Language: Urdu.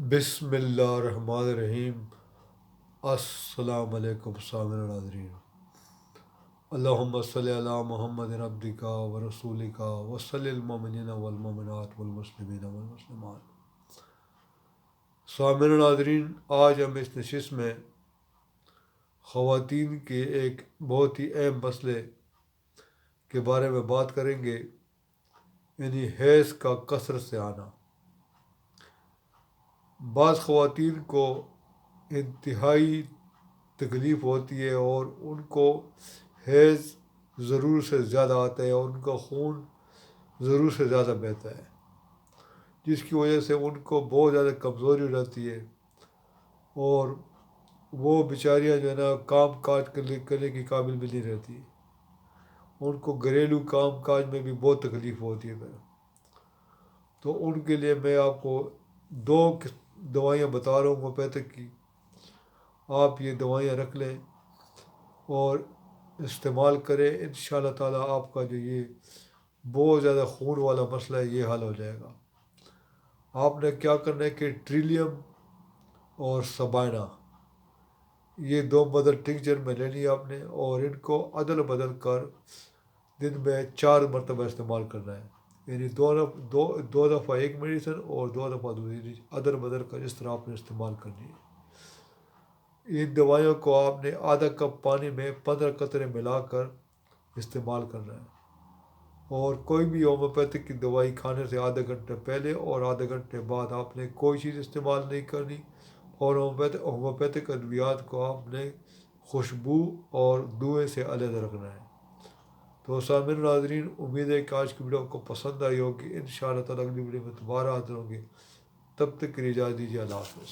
بسم اللہ الرحمن الرحیم۔ السلام علیکم سامعین ناظرین۔ اللہم صلی علی محمد عبدک و رسولک وصلی المؤمنین والمؤمنات والمسلمین والمسلمات۔ سامعین ناظرین، آج ہم اس نشست میں خواتین کے ایک بہت ہی اہم مسئلے کے بارے میں بات کریں گے، یعنی حیض کا کثرت سے آنا۔ بعض خواتین کو انتہائی تکلیف ہوتی ہے اور ان کو حیض ضرور سے زیادہ آتا ہے اور ان کا خون ضرور سے زیادہ بہتا ہے، جس کی وجہ سے ان کو بہت زیادہ کمزوری ہو جاتی ہے اور وہ بیچاریاں جو ہے نا کام کاج کرنے کی قابل بھی نہیں رہتی۔ ان کو گھریلو کام کاج میں بھی بہت تکلیف ہوتی ہے۔ تو ان کے لیے میں آپ کو دو دوائیاں بتا رہا ہوں ہومیوپیتھک کی۔ آپ یہ دوائیاں رکھ لیں اور استعمال کریں، انشاءاللہ تعالیٰ آپ کا جو یہ بہت زیادہ خون والا مسئلہ ہے یہ حل ہو جائے گا۔ آپ نے کیا کرنا ہے کہ ٹریلیم اور سبائنا، یہ دو مدر ٹنکچر میں لینی ہے آپ نے، اور ان کو عدل بدل کر دن میں 4 مرتبہ استعمال کرنا ہے، یعنی دو دفعہ ایک میڈیسن اور 2 دفعہ دوسری، عدل بدل کر اس طرح آپ نے استعمال کرنی ہے۔ ان دوائیوں کو آپ نے آدھا کپ پانی میں 15 قطرے ملا کر استعمال کرنا ہے، اور کوئی بھی ہومیوپیتھک کی دوائی کھانے سے آدھے گھنٹے پہلے اور آدھے گھنٹے بعد آپ نے کوئی چیز استعمال نہیں کرنی، اور ہومیوپیتھک ادویات کو آپ نے خوشبو اور دھوئیں سے علیحدہ رکھنا ہے۔ تو سامعین ناظرین، امید ہے کہ آج کی ویڈیو کو پسند آئی ہوگی۔ انشاءاللہ تعالیٰ اگلی ویڈیو میں دوبارہ حاضر ہوں گے، تب تک کے لیے اجازت دیجیے۔ اللہ حافظ۔